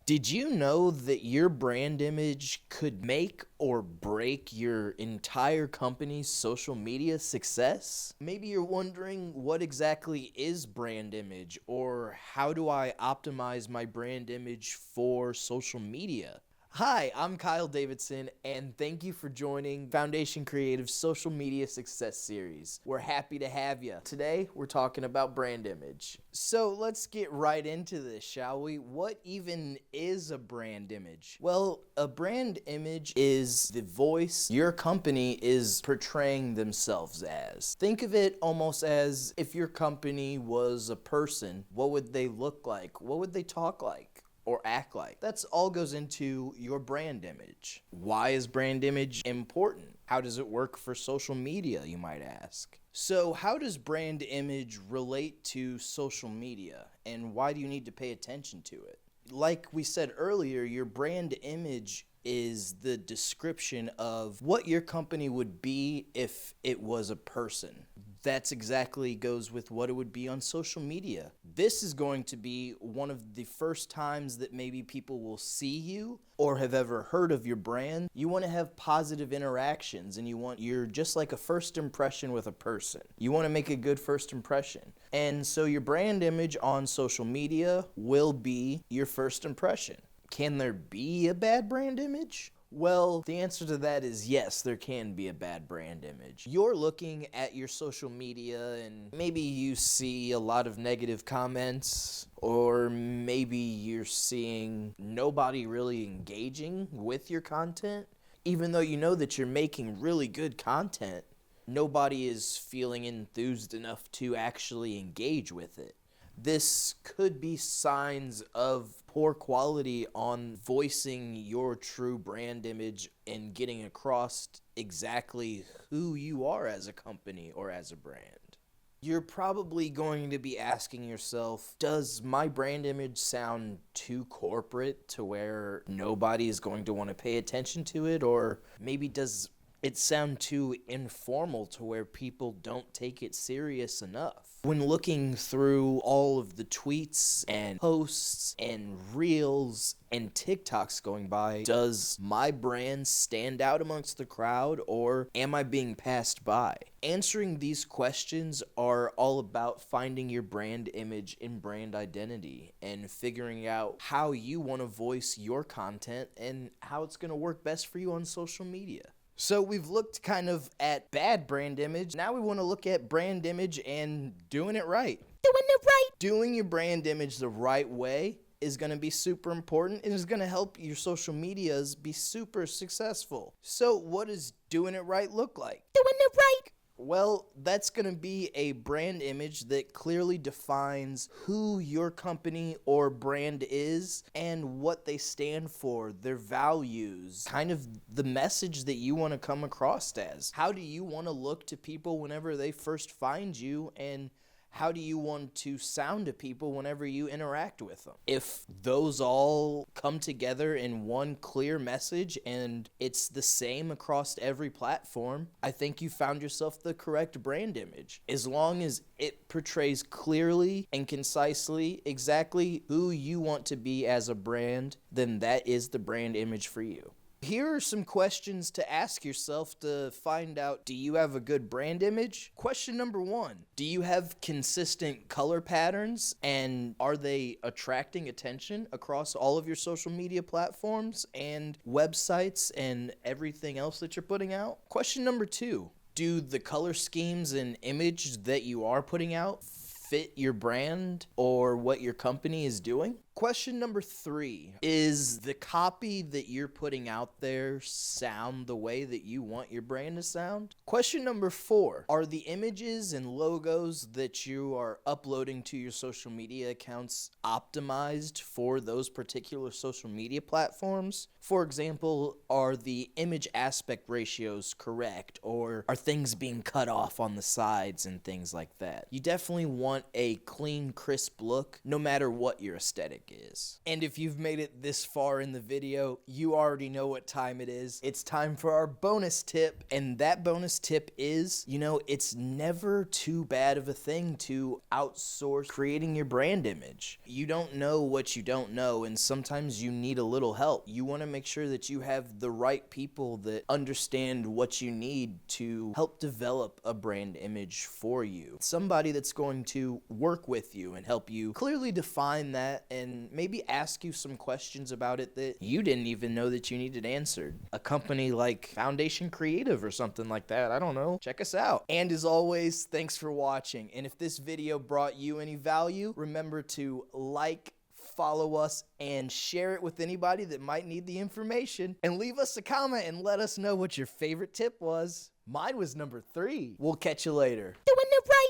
Did you know that your brand image could make or break your entire company's social media success? Maybe you're wondering, what exactly is brand image, or how do I optimize my brand image for social media? Hi, I'm Kyle Davidson, and thank you for joining Foundation Creative's Social Media Success Series. We're happy to have you. Today, we're talking about brand image. So let's get right into this, shall we? What even is a brand image? Well, a brand image is the voice your company is portraying themselves as. Think of it almost as if your company was a person. What would they look like? What would they talk like? Or act like? That's all goes into your brand image. Why is brand image important? How does it work for social media, you might ask? So how does brand image relate to social media, and why do you need to pay attention to it? Like we said earlier, your brand image is the description of what your company would be if it was a person. That's exactly goes with what it would be on social media. This is going to be one of the first times that maybe people will see you or have ever heard of your brand. You want to have positive interactions, and you're just like a first impression with a person. You want to make a good first impression. And so your brand image on social media will be your first impression. Can there be a bad brand image? Well, the answer to that is yes, there can be a bad brand image. You're looking at your social media and maybe you see a lot of negative comments, or maybe you're seeing nobody really engaging with your content. Even though you know that you're making really good content, nobody is feeling enthused enough to actually engage with it. This could be signs of poor quality on voicing your true brand image and getting across exactly who you are as a company or as a brand. You're probably going to be asking yourself, does my brand image sound too corporate to where nobody is going to want to pay attention to it? Or maybe does it sound too informal to where people don't take it serious enough? When looking through all of the tweets and posts and reels and TikToks going by, does my brand stand out amongst the crowd, or am I being passed by? Answering these questions are all about finding your brand image and brand identity and figuring out how you want to voice your content and how it's going to work best for you on social media. So we've looked kind of at bad brand image. Now we want to look at brand image and doing it right. Doing it right. Doing your brand image the right way is going to be super important and is going to help your social medias be super successful. So what does doing it right look like? Doing it right. Well, that's going to be a brand image that clearly defines who your company or brand is and what they stand for, their values, kind of the message that you want to come across as. How do you want to look to people whenever they first find you, and how do you want to sound to people whenever you interact with them? If those all come together in one clear message and it's the same across every platform, I think you found yourself the correct brand image. As long as it portrays clearly and concisely exactly who you want to be as a brand, then that is the brand image for you. Here are some questions to ask yourself to find out, do you have a good brand image? Question number 1, do you have consistent color patterns, and are they attracting attention across all of your social media platforms and websites and everything else that you're putting out? Question number 2, do the color schemes and image that you are putting out fit your brand or what your company is doing? Question number 3, is the copy that you're putting out there sound the way that you want your brand to sound? Question number 4, are the images and logos that you are uploading to your social media accounts optimized for those particular social media platforms? For example, are the image aspect ratios correct, or are things being cut off on the sides and things like that? You definitely want a clean, crisp look no matter what your aesthetic is. And if you've made it this far in the video, you already know what time it is. It's time for our bonus tip. And that bonus tip is, it's never too bad of a thing to outsource creating your brand image. You don't know what you don't know, and sometimes you need a little help. You want to make sure that you have the right people that understand what you need to help develop a brand image for you. Somebody that's going to work with you and help you clearly define that and maybe ask you some questions about it that you didn't even know that you needed answered. A company like Foundation Creative or something like that. I don't know. Check us out. And as always, thanks for watching. And if this video brought you any value, remember to like, follow us, and share it with anybody that might need the information. And leave us a comment and let us know what your favorite tip was. Mine was number 3. We'll catch you later. Doing it right.